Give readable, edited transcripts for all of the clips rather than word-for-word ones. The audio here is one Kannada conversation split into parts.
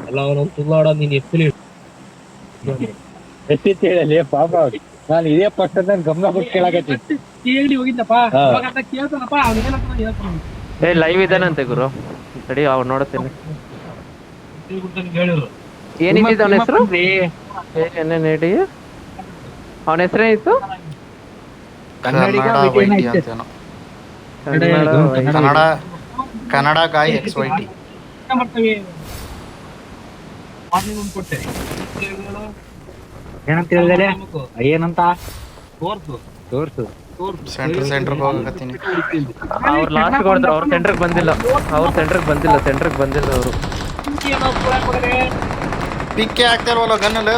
ಅಲ್ಲ ಅವನು ತುಳ್ಳಾಡ ನೀನ್ ಎತ್ತಿಲಿ ಎತ್ತಿತ್ತು ಹೇಳಲಿ ಪಾಪ ಅವ್ರು. ನಾನು ಇದೇ ಪಕ್ಷ ಗಮನ ಕೊಟ್ಟು ಕೇಳಾಕತ್ತೀನಿ. ಕೇಳಿ ಹೋಗಿದ್ದಪ್ಪ ಕೇಳ್ತಾನಪ್ಪ ಅವ್ನು ಏನಂತ ಹೇಳ್ತಾನ. ಏ ಲೈವ್ ಇದಾನಂತೆ ಗುರು, ತಡಿ ಅವ್ನು ನೋಡ್ತೀನಿ. ಹೇಳಿರು ಏನಿದ್ದಿದ್ದು ಅವನ ಹೆಸರು? ಏನೇನು ಅವನ ಹೆಸರೇನಿತ್ತು? ಕನ್ನಡ ಗಾಯ್ XYT. ಕೊಟ್ಟೆ ಏನಂತ ಹೇಳಿದಾರೆ? ಏನಂತ ತೋರ್ಸು ಸೆಂಟ್ರ್ ಹೋಗಕತ್ತೀನಿ. ಅವ್ರು ಲಾಸ್ಟ್ ಕೊಡ್ತಾರೆ, ಅವ್ರ ಸೆಂಟ್ರಿಗೆ ಬಂದಿಲ್ಲ, ಸೆಂಟ್ರಿಗೆ ಬಂದಿಲ್ಲ ಅವರು. ಪಿಕ್ಕೆ ಆಗ್ತಿಲ್ವಲ್ಲ ಗನ್ನಲು.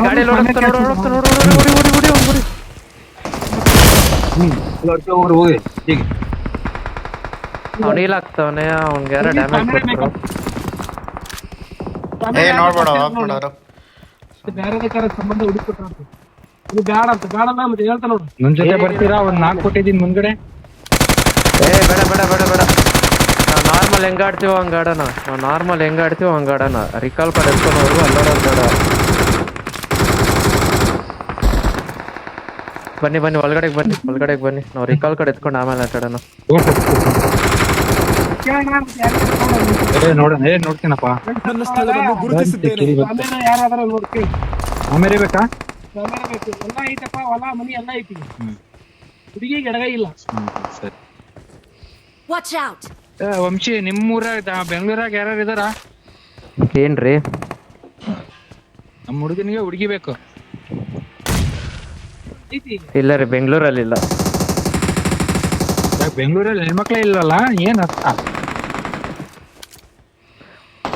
ಗಾಡಿಯಲ್ಲಿ ಅವ್ನು ಇಲ್ಲ ಆಗ್ತಾವನೆ, ಅವ್ನಿಗೆ ಯಾರೋ ಡ್ಯಾಮೇಜ್ ಕೊಟ್ಟರು. ನೋಡ್ಬೇಡ ಆಫ್ ಮಾಡೋರು. ಬೇರೆ ಕಾರ ಸಂಬಂಧ ಹುಡುಕ್ಬಿಟ್ರ ಇದು ಬೇಡ ಅಂತ ಬೇಡಲ್ಲ ಮತ್ತೆ ಹೇಳ್ತಾ ನೋಡು. ನನ್ ಜೊತೆ ಬರ್ತೀರಾ? ಒಂದ್ 4 ಕೊಟ್ಟಿದ್ದೀನಿ ಮುಂದ್ಗಡೆ. ಬೇಡ ನಾವು ನಾರ್ಮಲ್ ಹೆಂಗ್ ಆಡ್ತೀವೋ ಹಂಗ ಆಡೋಣ. ರಿಕಾಲ್ ಕಾರ್ಡ್ ಎತ್ಕೊಂಡು ಹೋದ್ರು ಅಲ್ಲೋಡೋದು ಬೇಡ. ಬನ್ನಿ ಒಳಗಡೆಗೆ ಬನ್ನಿ ನಾವು ರಿಕಾಲ್ ಕಾರ್ಡ್ ಎತ್ಕೊಂಡು ಆಮೇಲೆ ಆಟಾಡೋಣ. ನೋಡ್ತೀನಪ್ಪ. ಯಾರಾದ್ರೂ ನೋಡ್ತಿ ಆಮೇಲೆ ಬೇಕಾ? ಬೇಕು ಎಲ್ಲ ಐತಪ್ಪ, ಹೊಲ ಮನಿ ಎಲ್ಲ ಐತಿ. ಹುಡುಗಿಗೆ ಎಡಗೈ ಇಲ್ಲ. ಸರಿ. ವಂಶಿ ನಿಮ್ಮೂರ ಬೆಂಗಳೂರಾಗ ಯಾರು ಇದಾರ? ಏನ್ರಿ? ನಮ್ಮ ಹುಡುಗನಿಗೆ ಹುಡುಗಿ ಬೇಕು. ಇಲ್ಲ ರೀ, ಬೆಂಗಳೂರಲ್ಲಿ ಇಲ್ಲ. ಬೆಂಗಳೂರಲ್ಲಿ ಹೆಣ್ಮಕ್ಳೇ ಇಲ್ವಲ್ಲ, ಏನ್ ಅರ್ಥ?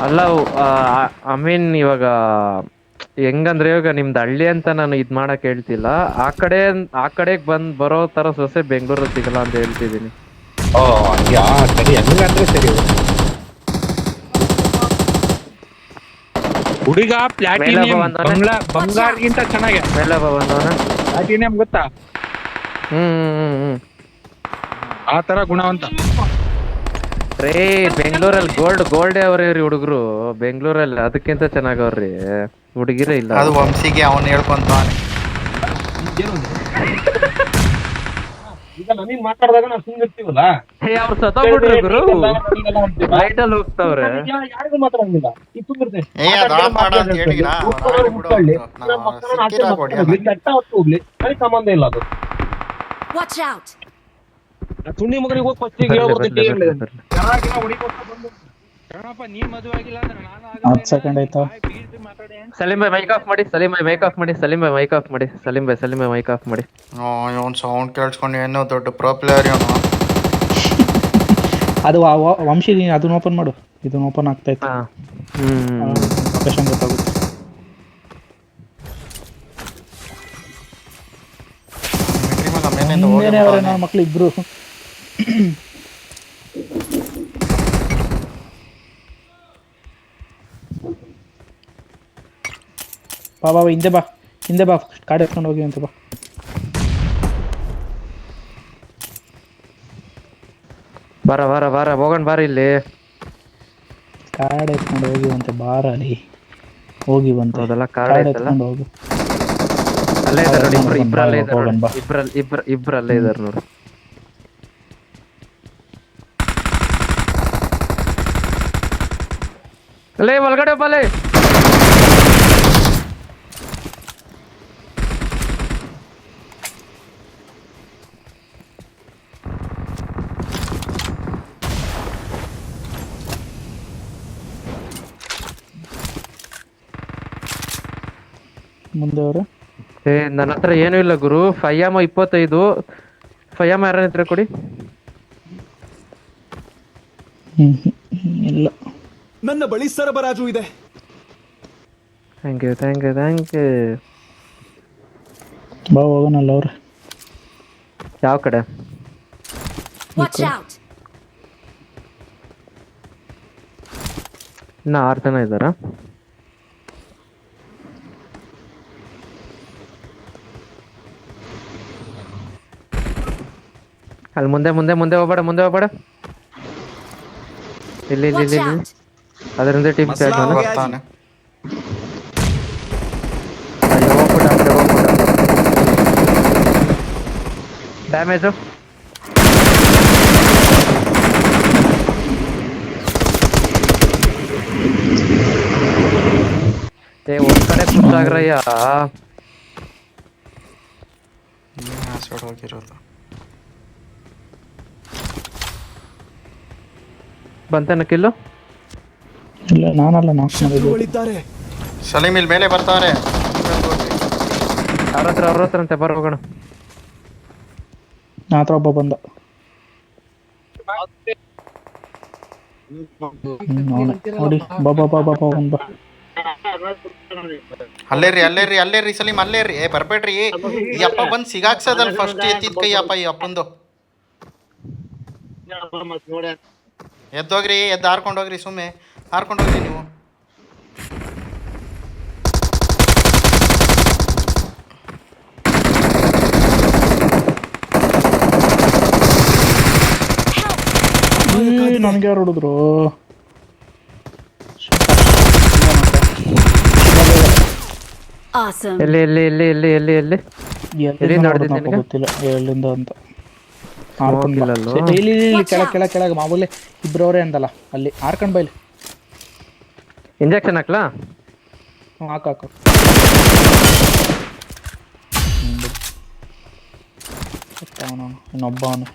ಅಲ್ಲ ಐ ಮೀನ್ ಇವಾಗ ಹೆಂಗಂದ್ರೆ, ಇವಾಗ ನಿಮ್ದು ಹಳ್ಳಿ ಅಂತ ನಾನು ಇದ್ ಮಾಡಕ್ ಹೇಳ್ತಿಲ್ಲ. ಆ ಕಡೆಗ್ ಬರೋ ತರ ಸೊಸೆ ಬೆಂಗಳೂರಲ್ಲಿ ಸಿಗಲ್ಲ ಅಂತ ಹೇಳ್ತಿದೀನಿ. ಸರಿ, ಹಂಗಂದ್ರೆ ಸರಿ. ಹುಡುಗ ಪ್ಲಾಟಿನಿಯಂ ಬಂಗಾರಗಿಂತ ಚೆನ್ನಾಗಿ ಪ್ಲಾಟಿನಿಯಂ ಗೊತ್ತಾ? ಹ್ಮ್ ಆ ತರ ಗುಣವಂತ. ರೇ ಬೆಂಗಳೂರಲ್ಲಿ ಗೋಲ್ಡೇ ಅವ್ರಿ ಹುಡುಗರು ಬೆಂಗಳೂರಲ್ಲಿ, ಅದಕ್ಕಿಂತ ಚೆನ್ನಾಗವ್ರಿ ಹುಡುಗಿರೇ ಇಲ್ಲ. ಅದು ವಂಶಿಗೆ ಅವನು ಹೇಳ್ಕೊಂತಾನೆ. ಈಗ ನಮಗ್ ಮಾತಾಡಿದಾಗ ನಾವು ಸುಮ್ಮನಿರ್ತೀವಲ್ಲ, ಅವ್ರು ಸತ್ತೋಗ್ಬಿಟ್ರು ಗುರು, ಲೈಟಲ್ಲಿ ಹೋಗ್ತಾವ್ರೆ. ಯಾರಿಗೂ ಮಾತಾಡಂಗಿಲ್ಲ. ಈಗ ಸುಮ್ಮನಿರ್ತೇನೆ ಹೋಗ್ಲಿ, ನನಗೆ ಸಂಬಂಧ ಇಲ್ಲ. ಅದು ಸುಣ್ಣಿ ಮಗನಿಗೆ ಹೋಗಿ ಫಸ್ಟ್ ನೀ ಮದುವೆ ಆಗಿಲ್ಲ ಅಂದ್ರೆ ನಾನು 10 ಸೆಕೆಂಡ್ ಆಯ್ತಾ? ಸಲೀಂ ಭಾಯ್ ಮೈಕ್ ಆಫ್ ಮಾಡಿ. ಸಲೀಂ ಭಾಯ್ ಮೈಕ್ ಆಫ್ ಮಾಡಿ. ಇವನ್ ಸೌಂಡ್ ಕೇಳಿಸ್ಕೊಂಡು ಏನೋ ದೊಡ್ಡ ಪ್ರೋ ಪ್ಲೇಯರ್ ಇವನು. ಅದು ವಂಶಿ, ಅದನ್ನ ಓಪನ್ ಮಾಡು. ಇದನ್ನ ಓಪನ್ ಆಗ್ತಾ ಇತ್ತು. ಲೊಕೇಶನ್ ಗೊತ್ತಾಗುತ್ತೆ. ಮಕ್ಳು ಇಬ್ರು. ಬಾ ಹಿಂದೆ ಬಾ ಕಾಡ್ ಎತ್ಕೊಂಡು ಹೋಗಿ ಅಂತ ಬಾ. ಬಾರ ಹೋಗೋಣ ಬಾರ. ಇಲ್ಲಿ ಕಾಡ್ ಎತ್ಕೊಂಡು ಹೋಗಿವಂತೆ ಬಾರಲ್ಲಿ ಹೋಗಿ ಬಂತ. ಹೌದಲ್ಲ, ಕಾರ್ಡ್ ಎತ್ಕೊಂಡು ಹೋಗು. ಅಲ್ಲೇ ಇದಾರೆ ನೋಡಿ, ಇಬ್ರು ಅಲ್ಲೇ ಇದಾರೆ ನೋಡಿ. ಅಲ್ಲೇ ಒಳಗಡೆ ಒಬ್ಬಲ್ಲೇ. ಮುಂದೆ ಅವರು ನನ್ನ ಹತ್ರ ಏನೂ ಇಲ್ಲ ಗುರು. 5M25 5M ಯಾರ ಹತ್ರ ಕೊಡಿ. ಇಲ್ಲ, ನನ್ನ ಬಳಿ ಸರಬರಾಜು ಇದೆ. Thank you. ಬಾ ಹೋಗೋಣಲ್ಲ ಅವ್ರೆ. ಯಾವ ಕಡೆ? ಇನ್ನ 6 ಜನ ಇದ್ದಾರಾ? ಅಲ್ಲಿ ಮುಂದೆ ಮುಂದೆ ಮುಂದೆ ಹೋಗ್ಬೇಡ ಮುಂದೆ ಹೋಗ್ಬೇಡ. ಇಲ್ಲಿ ಇಲ್ಲಿ Watch ಇಲ್ಲಿ out! ಅದರಿಂದ ಟೀಮ್ ಮಸ್ಲಾ ಅಯ್ಯೋ हो गया ಬರ್ತಾನೆ. ಹೋಗ್ಬಿಟ್ಟ ಆ ಕಡೆ ಹೋಗ್ಬಿಟ್ಟ. ಡ್ಯಾಮೇಜು ಒಂದ್ ಕಡೆ ಕುತ್ತಾಗ್ರಯ್ಯ. ಆಸಿಡ್ ಹೋಗಿರೋದು. ಬಂತನ ಕಿಲ್ಲು. ಇಲ್ಲ ನಾನಲ್ಲ ನಾಕ್ ಮಾಡಿದ್ದು. ಶತ್ರುಗಳಿದ್ದಾರೆ. ಸಲೀಮ್ ಇಲ್ಲಿ ಮೇಲೆ ಬರ್ತಾರೆ. ಅವ್ರ ಹತ್ರ ಅಂತೆ ಬರ ಹೋಗೋಣ. ನಾ ಹತ್ರ ಒಬ್ಬ ಬಂದ. ನೋಡಿ ಬಾಬಾ ಬಾಬಾ ಬಾಬಾ ಒಂದ್ ಬಾ. ಅಲ್ಲೇರಿ ಸಲೀಮ್ ಅಲ್ಲೇರಿ. ಬರ್ಬೇಡ್ರಿ. ಈ ಅಪ್ಪ ಬಂದ್ ಸಿಗಾಕ್ಸದಲ್ ಫಸ್ಟ್ ಎತ್ತಿದ ಕೈ ಅಪ್ಪ ಈ ಅಪ್ಪಂದು. ಎದ್ದೋಗ್ರಿ, ಎದ್ದು ಹಾರ್ಕೊಂಡೋಗ್ರಿ, ಸುಮ್ಮನೆ ಹಾರ್ಕೊಂಡೋಗ್ರಿ ನೀವು. ನನಗೆ ಯಾರು ಹೊಡಿದ್ರು? Awesome! ಎಲ್ಲಿ ಎಲ್ಲಿ ಎಲ್ಲಿ ಎಲ್ಲಿ ಎಲ್ಲಿ ಎಲ್ಲಿ ಎಲ್ಲಿಂದ ನೋಡ್ತಿದ್ದೆ ಹೊಡ್ದಪ್ಪ ನಿನಗೆ? ಗೊತ್ತಿಲ್ಲ ಎಲ್ಲಿಂದ ಅಂತ. ಇಲ್ಲಲ್ಲೋ. ಇಲ್ಲಿ ಕೆಳಗೆ ಮಾಮೂಲಿ ಇಬ್ರವ್ರೆ ಅಂದಲ್ಲ ಅಲ್ಲಿ ಹಾರ್ಕೊಂಡ್ ಬೈಲಿ. ಇಂಜೆಕ್ಷನ್ ಹಾಕ್ಲಾ? ಹಾಕು ಅವನು ಇನ್ನೊಬ್ಬ ಅವನು.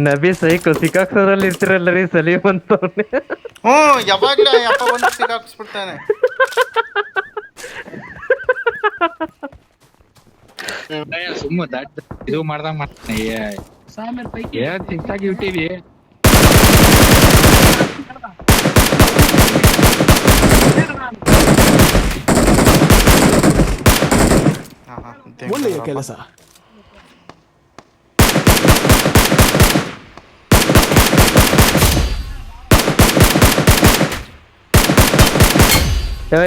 ನಬಿ ಸೈಕೋ ಸಿಕ್ಕಾಕ್ಸೋದ್ರಲ್ಲಿ ಇರ್ತಿರಲ್ಲ ರೀ ಸಲೀಮ್ ಅಂತವ್ನೆ. ಯಾವಾಗ್ಲೂ ಈ ಅಪ್ಪ ಬಂದು ಸಿಗಾಕ್ಸ್ಬಿಡ್ತಾನೆ. ಸುಮ್ಮ ದಡ್ಡ ಇದು ಮಾಡ್ದಂಗ ಮಾಡ್ತಾನೆ. ಸಾಮೇಲ್ ಪೈಕಿ ಏನ್ ತಿಂತಾಗಿ ಇಟ್ಟಿವಿ. ಒಳ್ಳೆಯ ಕೆಲಸ.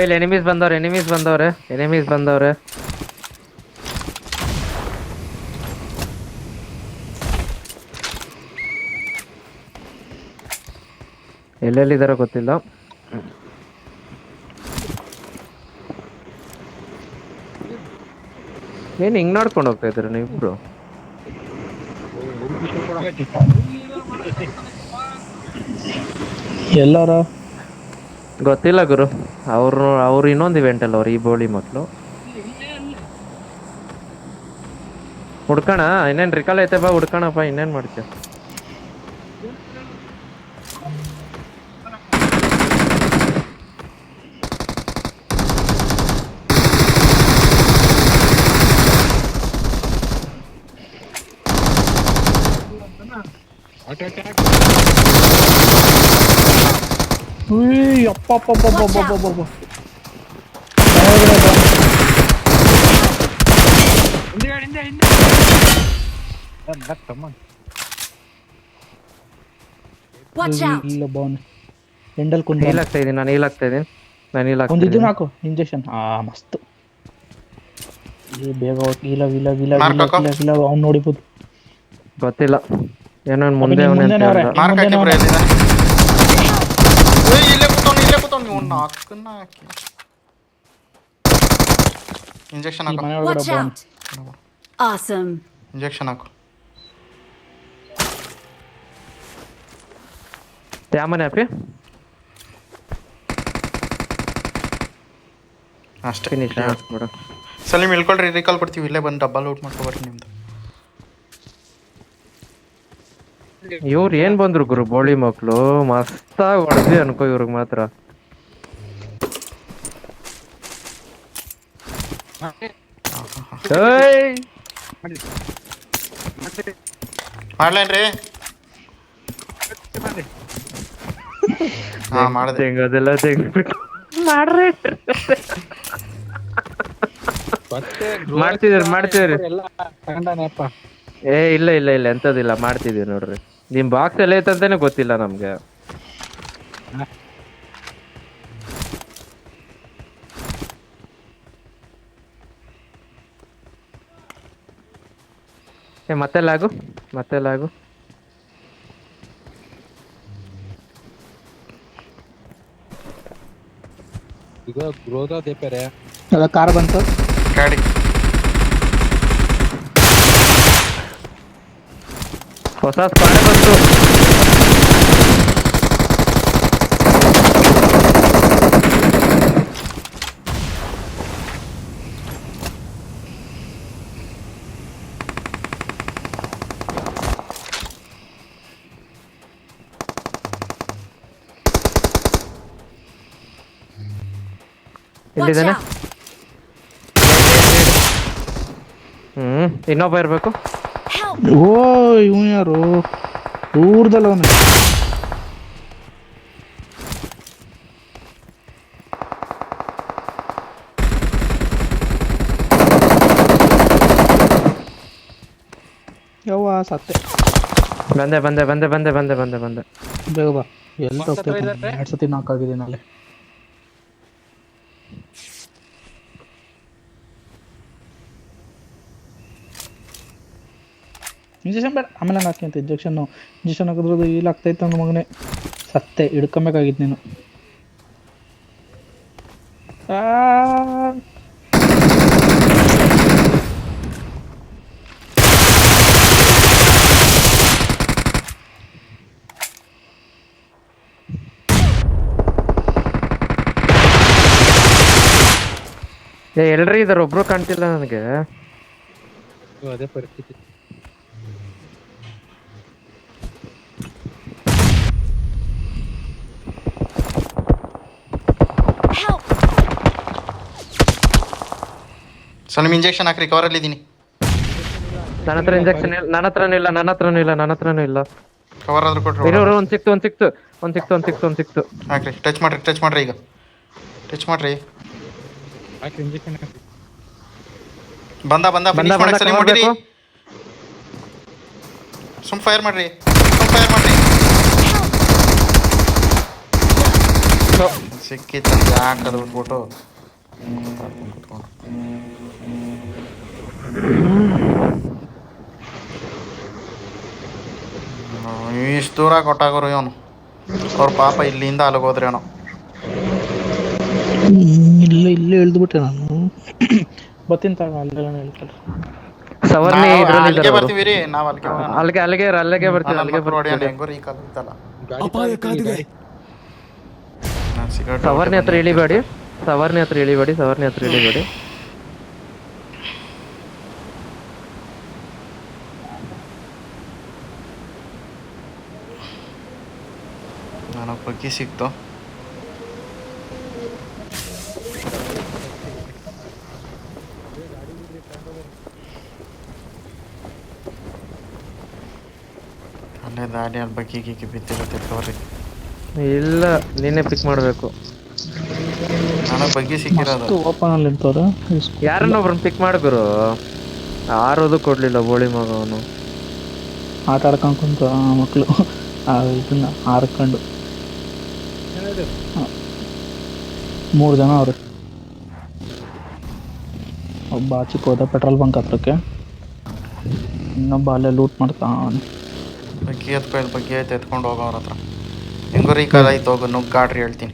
ಇಲ್ಲಿ ಎನಿಮೀಸ್ ಬಂದವ್ರೆ. ಎಲ್ಲೆಲ್ಲಿದಾರೋ ಗೊತ್ತಿಲ್ಲ. ಏನ್ ಹಿಂಗ್ ನೋಡ್ಕೊಂಡು ಹೋಗ್ತಾ ಇದ್ದೀರ ನೀವಿಬ್ರು? ಎಲ್ಲಾರ ಗೊತ್ತಿಲ್ಲ ಗುರು. ಅವ್ರು ಇನ್ನೊಂದು ಇವೆಂಟ್ ಅಲ್ಲ ಅವ್ರು, ಈ ಬೋಳಿ ಮಕ್ಳು. ಹುಡ್ಕಣ ಇನ್ನೇನ್ ರಿಕಾಲ್ ಐತೆ ಬಾ ಹುಡ್ಕಣಪ್ಪ. ಇನ್ನೇನ್ ಮಾಡ್ತೀಯ? Watch out! ಇಲ್ಲ ಬಾನ್ ಎಂಡಲ್ ಕುಂದ ನೀಲ್ ಆಗ್ತಾ ಇದೀನಿ ನಾನು ಒಂದು ಇದು ಹಾಕು ಇಂಜೆಕ್ಷನ್. ಮಸ್ತ್. ಬೇಗ ಇಲ್ಲ ಅವ್ನು ನೋಡಿಬೋದು. ಗೊತ್ತಿಲ್ಲ ಏನೋ ಮುಂದೆ ಮಾರ್ಕ್ ಹಾಕಿ ಬ್ರೋ. ಇಲ್ಲೇ ಕೂತವ್ನು ನೀವು ನಾಲ್ಕನ್ನ ಹಾಕಿ. ಇಂಜೆಕ್ಷನ್ ಹಾಕು. ಮನೆ ಒಳಗಡೆ Watch ಬಾನ್. out! Awesome! ಇಂಜೆಕ್ಷನ್ ಹಾಕು. ಯಾಮನೆ ಹ್ಯಾಪಿ ಅಷ್ಟೇ ಫಿನಿಶ್ ಬಿಡು. ಸಲೀಮ್ ಇಳ್ಕೊಳ್ರಿ, ರಿಕಾಲ್ ಕೊಡ್ತೀವಿ. ಇಲ್ಲೇ ಬಂದು ಡಬ್ಬಲ್ ಔಟ್ ಮಾಡ್ಕೊಬರ್ರಿ ನಿಮ್ದು. ಇವ್ರು ಏನ್ ಬಂದ್ರು ಗುರು ಬೋಳಿ ಮಕ್ಳು, ಮಸ್ತಾಗಿ ಹೊಡೆದ್ವಿ ಅನ್ಕೋ ಇವ್ರಿಗೆ ಮಾತ್ರ. ಮಾಡ್ಲೇನ್ರಿ? ಹಾ ಮಾಡಿದೆ. ತೆಂಗೋದೆಲ್ಲ ತೆಗ್ದ್ಬಿಟ್ಟು ಮಾಡ್ರಿ. ಮಾಡ್ತಿದ್ರಿ ಎಲ್ಲ ತಗೊಂಡಾನೆಪ್ಪ. ಇಲ್ಲ ಎಂತದಿಲ್ಲ ಮಾಡ್ತಿದೀವಿ ನೋಡ್ರಿ. ನಿಮ್ ಬಾಕ್ಸ್ ಎಲ್ಲ ಐತಂತಾನೆ ಗೊತ್ತಿಲ್ಲ ನಮ್ಗೆ. ಮತ್ತೆ ಲಾಗು ಮತ್ತೆ ಲಾಗು. ಈಗ ಗ್ರೋದ ದೇಪರೆ ಅಲ್ಲ ಕಾರ್ ಬಂತು. ಗಾಡಿ ಹೊಸ ಸ್ಕ್ವಾಡ್ ಬಂತು. Watch ಇಲ್ಲಿದ್ದಾನೆ. out! ಇನ್ನೊಬ್ಬ ಇರ್ಬೇಕು. Help! ಓ ಇವನು ಯಾರು ಊರ್ದಲ್ಲ ಅವನು. ಯವ್ವ ಸತ್ತೆ. ಬಂದೆ ಬಂದೆ ಬಂದೆ ಬಂದೆ ಬಂದೆ ಬಂದೆ ಬಂದೆ. ಬೇಗ ಬಾ. ಎಲ್ಲಿ ಮಸ್ತ್ ಹತ್ರ ತಪ್ಪೈತೆ? ಇದಾರೆ. 2 ಸತಿ ನಾಕ್ ಆಗಿದ್ದೀನಿ ಅಲ್ಲಿ. ಇಂಜೆಕ್ಷನ್ ಬೇಡ, ಆಮೇಲೆ ಹಾಕ್ಯಂತ ಇಂಜೆಕ್ಷನ್ ಹಾಕಿದ್ರದ್ದು ಇಲ್ಲಿ ಆಗ್ತೈತೆ ನನ್ನ ಮಗನೇ. ಸತ್ತೆ, ಹಿಡ್ಕೊಬೇಕಾಗಿತ್ತು ನೀನು. ಎಲ್ರಿ ಇದಾರೆ, ಒಬ್ರು ಕಾಣ್ತಿಲ್ಲ ನನಗೆ. ಅದೇ ಪರಿಸ್ಥಿತಿ. Help! ಸರ್ ನಿಮ್ಮ ಇಂಜೆಕ್ಷನ್ ಹಾಕ್ರಿ, ಕವರಲ್ಲಿ ಇದ್ದೀನಿ. ನನ್ನ ಹತ್ರ ಇಂಜೆಕ್ಷನ್ ಇಲ್ಲ, ನನ್ನ ಹತ್ರನೂ ಇಲ್ಲ, ನನ್ನ ಹತ್ರನೂ ಇಲ್ಲ, ನನ್ನ ಹತ್ರನೂ ಇಲ್ಲ. ಕವರ್ ಆದ್ರೂ ಕೊಟ್ರಿ. ಇರೋರು ಒಂದ್ ಸಿಕ್ತು. ಹಾಕ್ರಿ, ಟಚ್ ಮಾಡ್ರಿ ಈಗ. ಟಚ್ ಮಾಡ್ರಿ. ಹಾಕಿ ಇಂಜೆಕ್ಷನ್ ಹಾಕಿ. ಬಂದ ಫಿನಿಶ್ ಮಾಡಕ್ಕೆ ಸರಿ ಮಾಡಿರಿ. ಸುಮ್ ಫೈರ್ ಮಾಡ್ರಿ. ಸಿಕ್ಕಿತ್ತಂತ ಯಾಕದು ಬಿಟ್ಬಿಟ್ಟು ಇಷ್ಟು ದೂರ ಕೊಟ್ಟಾಗೋರು ಇವನು. ಅವ್ರ ಪಾಪ ಇಲ್ಲಿಂದ ಅಲಗೋದ್ರಿ ಅವನು. ಇಲ್ಲೇ ಇಳ್ದ್ಬಿಟ್ಟೆ ನಾನು. ಬರ್ತೀನಿ ತಗ, ಅಲ್ಲೆಲ್ಲ ಹೇಳ್ತಾರೆ. ಸವರ್ಣಿ ಇದ್ರಲ್ಲಿ ಅಲ್ಲಿಗೆ ಇದಾರೆ ಅವ್ರು. ಬರ್ತೀವಿ ರೀ ನಾವು. ಅಲ್ಲಿಗೆ ಅಲ್ಲಿಗೆ ಬರ್ತೀನಿ. ಹೆಂಗೋ ಈ ಕಾಲ ಇತ್ತಲ್ಲ. ಗಾಡಿ ಅಪಾಯ ಕಾದಿದೆ. ನಾನು ಸಿಗರೇಟ್ ಸವರ್ಣಿ ಹತ್ರ ಇಳಿಬೇಡಿ. ನನಗೆ ಬಗ್ಗೆ ಸಿಕ್ತು. ಅಲ್ಲೇ ದಾಡಿ ಅಲ್ಲಿ ಬಗ್ಗೆ ಗೀಕಿ ಬಿತ್ತಿರುತ್ತೆ ಕವರಿ. ಇಲ್ಲ, ನೀನೇ ಪಿಕ್ ಮಾಡ್ಬೇಕು. ನನಗೆ ಬಗ್ಗೆ ಸಿಕ್ಕಿರೋದು. ಓಪನ್ ಅಲ್ಲಿ ಇರ್ತವ್ರೆ. ಯಾರನ್ನೊಬ್ರನ್ನ ಪಿಕ್ ಮಾಡ್ಗುರು. ಆರೋದು ಕೊಡ್ಲಿಲ್ಲ ಬೋಳಿ ಮಗ ಅವನು. ಆಟ ಆಡ್ಕೊಂಡು ಕುಂತ ಮಕ್ಕಳು ಇದನ್ನ ಹಾರ್ಕೊಂಡು 3 ಜನ ಅವ್ರೆ. ಒಬ್ಬ ಆಚೆಗೆ ಹೋದ ಪೆಟ್ರೋಲ್ ಬಂಕ್ ಹತ್ರಕ್ಕೆ, ಇನ್ನೊಬ್ಬ ಅಲ್ಲೇ ಲೂಟ್ ಮಾಡ್ತಾ ಅವನು. ಬಗ್ಗೆ ಐತೆ ಎತ್ಕೊಂಡು ಹೋಗೋ ಅವ್ರ ಹತ್ರ. ಹೆಂಗೋ ಈ ಕಾಲ ಐತೆ, ಹೋಗು ನುಗ್ಗಾಡ್ರಿ ಹೇಳ್ತೀನಿ.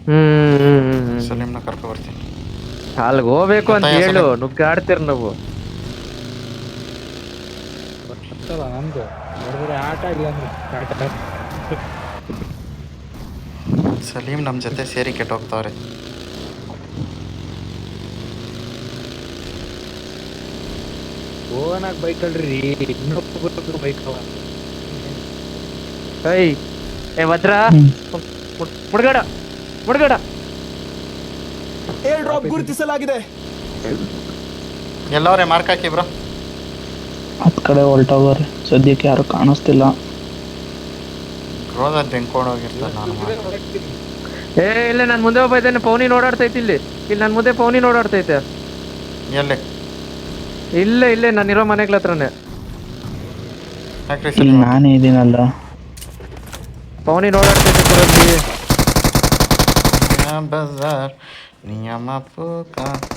ಸಲೀಮ್ನ ಕರ್ಕೊ ಬರ್ತೀನಿ. ಅಲ್ಲಿಗೆ ಹೋಗ್ಬೇಕು ಅಂತ ಹೇಳು, ನುಗ್ಗಾಡ್ತೀರ ನಾವು. ಗೊತ್ತಲ್ಲ ನಮ್ದು ನೋಡಿದ್ರೆ ಆಟ ಇಲ್ಲ ಅಂದ್ರೆ ಆಟ. ಸಲೀಮ್ ನಮ್ಮ ಜೊತೆ ಸೇರಿ ಕೆಟ್ಟೋಗ್ತಾವ್ರೆ. ಓನಾಗ ಬೈಕ್ ಅಲ್ರಿ, ಇನ್ನೊಬ್ಬ ಬೈಕ್ ಅವ. ಏ ವಜ್ರ, ಮುಡ್ಗಡ. ಏರ್ ಡ್ರಾಪ್ ಗುರುತಿಸಲಾಗಿದೆ. ಎಲ್ಲವ್ರೆ ಮಾರ್ಕ್ ಹಾಕಿ ಬ್ರೋ. ಹತ್ತು ಕಡೆ ಹೊಲ್ಟೋಗ್ರೆ, ಸದ್ಯಕ್ಕೆ ಯಾರು ಕಾಣಿಸ್ತಿಲ್ಲ. ರೋದ ಬೆಂಕೋಡೋಗಿರ್ತಾರೆ. ನಾನು ಇಲ್ಲ, ನನ್ ಮುಂದೆ ಒಬ್ಬ ಇದ್ದೇನೆ. ಪೌನಿ ಓಡಾಡ್ತೈತಿ ಇಲ್ಲಿ ನನ್ ಮುಂದೆ. ಪೌನಿ ಓಡಾಡ್ತೈತೆ. ಎಲ್ಲೇ? ಇಲ್ಲೇ ನಾನಿರೋ ಮನೆಗಳ ಹತ್ರನೇ. ಹಾಕ್ರಿ ಇಲ್ಲಿ ಸಲೀಮ್. ನಾನೇ ಇದ್ದೀನಲ್ಲ. ಪೌನಿ ಓಡಾಡ್ತೈತೆ ಪುರಲ್ಲಿ. ಬಜಾರ್ ನಿಯಮ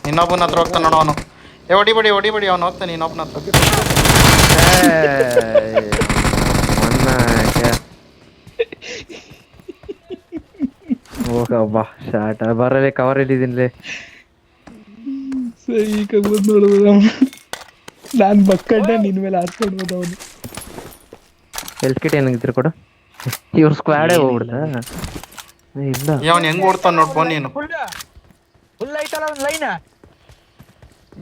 ಇನ್ನೊಬ್ಬನ ಹತ್ರ ಹೋಗ್ತಾನೆ ನೋಡು ಅವನು. ಹೊಡಿಬೇಡಿ ಅವನು ಹೋಗ್ತಾನೆ ಇನ್ನೊಬ್ಬನ ಹತ್ರ. ಹೋಗಬ್ಬ ಶಾಟ ಬರಲಿ ಕವರ್ ಇಲ್ಲಿದ್ದೀನಿ. ಸರಿ ಬಂದು ನೋಡ್ಬೋದು ಅವನು. ನಾನು ಬಕ್ಕಂಡೆ ನಿನ್ ಮೇಲೆ ಹಾರ್ಸ್ಕೊಡ್ಬೋದು ಅವನು. ಹೆಲ್ತ್ ಕಿಟ್ ಏನಾಗಿದ್ರು ಕೊಡು. ಇವ್ರ ಸ್ಕ್ವಾಡೇ ಹೋಗ್ಬಿಡ್ತಾ ಇಲ್ಲ. ಅವನ್ ಹೆಂಗ್ ಓಡ್ತಾನ ನೋಡ್ಬೋ ನೀನು. ಫುಲ್ ಐತಲ್ಲ ಒಂದು ಲೈನ್.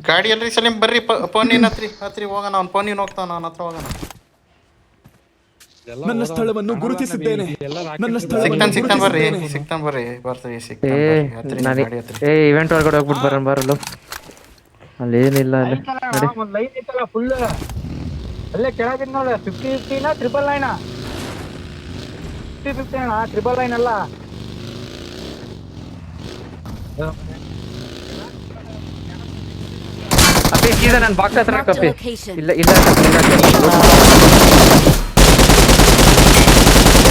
ಗಾಡಿ ಎಲ್ರಿ ಸಲೀಂ ಬರ್ರಿ ಪೋನಿನ್ ಹತ್ರಿ ಹೋಗೋಣ. ಅವ್ನು ಪೋನಿನ್ ಹೋಗ್ತಾನ, ಅವನ ಹತ್ರ ಹೋಗೋಣ. ನನ್ನ ಸ್ಥಳವನ್ನು ಗುರುತಿಸಿದ್ದೇನೆ. ನನ್ನ ಸಿಕ್ತಾನ್ ಬರ್ರಿ ಬರ್ತೀವಿ. ಇವೆಂಟ್ ಒಳಗಡೆ ಹೋಗ್ಬಿಟ್ಟು ಬರಲು ಅಲ್ಲೇನಿಲ್ಲ ಅಲ್ಲಿ ನೋಡಿ. ಒಂದು ಲೈನ್ ಐತಲ್ಲ ಫುಲ್ ಅಲ್ಲೇ ಕೆಳಗಿದ್ ನೋಡ. 50-50 999 50-50 ಅಣ್ಣ. 999 ಅಲ್ಲ. ಅಪ್ಪಿ ಸೀದಾ ನನ್ನ ಬಾಕ್ಸ್ ಹತ್ರ Marked a ಕಪ್ಪಿ. location. ಇಲ್ಲ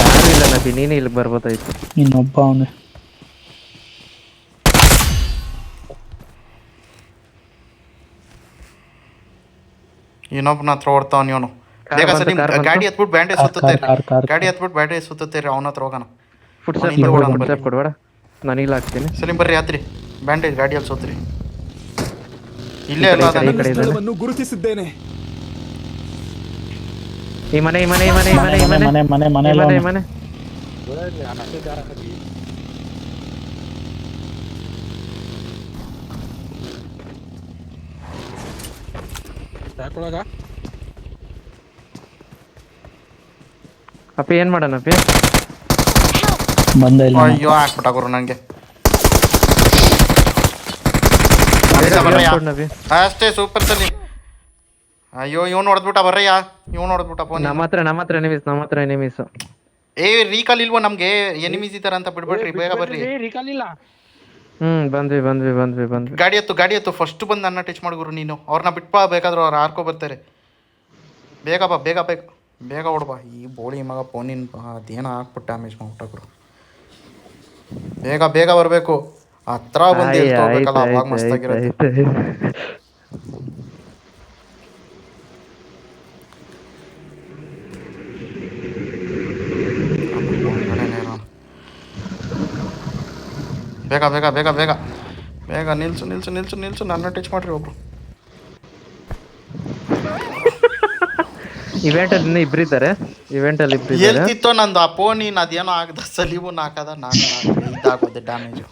ಯಾರು ಇಲ್ಲ ನಬಿ, ನೀನೇ ಇಲ್ಲಿಗೆ ಬರ್ಬೋದಾಯ್ತು. ಇನ್ನೊಬ್ಬ ಅವನೇ. ಇನ್ನೊಬ್ಬನ ಹತ್ರ ಓಡ್ತಾವನ್ ಇವನು. ಬೇಗ ಸಲೀಂ ಗಾಡಿ ಹತ್ಬಿಟ್ಟು ಬ್ಯಾಂಡೇಜ್ ಸುತ್ತುತ್ತೇರಿ ಅವನ ಹತ್ರ ಹೋಗೋಣ. ಫುಟ್ಸ್ಟೆಪ್ ಕೊಡ್ಬೇಡ, ನಾನು ಇಲ್ಲ ಹಾಕ್ತೀನಿ. ಸಲೀಂ ಬರ್ರಿ ಹತ್ರಿ. ಬ್ಯಾಂಡೇಜ್ ಗಾಡಿಯಲ್ಲಿ ಸುತ್ರಿ. ಇಲ್ಲೇ ಅಲ್ಲ ನನ್ನ ಸ್ಥಳವನ್ನು ಗುರುತಿಸಿದ್ದೇನೆ. ಈ ಮನೆ ಮನೆ ಅಪ್ಪಿ ಏನ್ ಮಾಡೋಣ ಅಪ್ಪಿ? ಬಂದ ಇಲ್ಲ. ಅಯ್ಯೋ ಹಾಕ್ಬಿಟ್ಟ ಗುರು ನಂಗೆ. ಅಷ್ಟೇ ಸೂಪರ್ ಸಲೀಂ. ಅಯ್ಯೋ ಇವ್ನು ಹೊಡೆದ್ಬಿಟ್ಟ ಬರ್ರಯ್ಯ. ಫೋನ್ ನಮ್ಮ ಹತ್ರ ಎನಿಮೀಸ್. ರೀಕಾಲ್ ಇಲ್ವೋ ನಮ್ಗೆ? ಎನಿಮೀಸ್ ಇದಾರ ಅಂತ ಬಿಡ್ಬೇಡ್ರಿ, ಬೇಗ ಬರ್ರಿ. ರೀಕಾಲ್ ಇಲ್ಲ. ಬಂದ್ವಿ. ಗಾಡಿ ಎತ್ತು ಫಸ್ಟ್ ಬಂದು ನನ್ನ ಟಚ್ ಮಾಡ್ಗುರು ನೀನು. ಅವ್ರನ್ನ ಬಿಟ್ಬಾ, ಬೇಕಾದ್ರೆ ಅವ್ರು ಹಾರ್ಕೊ ಬರ್ತಾರೆ. ಬೇಗ ಬಾ, ಬೇಗ ಓಡ್ಬಾ. ಈ ಬೋಳಿ ಮಗ ಫೋನಿನ ಅದೇನೋ ಹಾಕ್ಬಿಟ್ಟು ಡ್ಯಾಮೇಜ್ ಮಾಡ್ಬಿಟ್ಟರು. ಬೇಗ ಬರಬೇಕು. ಹತ್ರ ಬಂದು ಹೋಗ್ಬೇಕಲ್ಲ, ಅವಾಗ ಮಸ್ತಾಗಿರುತ್ತೆ. ಬೇಗ ನಿಲ್ಸು. ನನ್ನ ಟಚ್ ಮಾಡ್ರಿ ಒಬ್ರು. ಇವೆಂಟಲ್ಲಿ ಇನ್ನೂ ಇಬ್ಬರಿದ್ದಾರೆ. ಎಲ್ತಿತ್ತೋ ನಂದು ಆ ಫೋನಿನ ಅದೇನೋ ಆಗದ. ಸಲೀಬನ್ ಹಾಕದ, ನಾನು ಇದಾಗೋದೆ ಡ್ಯಾಮೇಜು.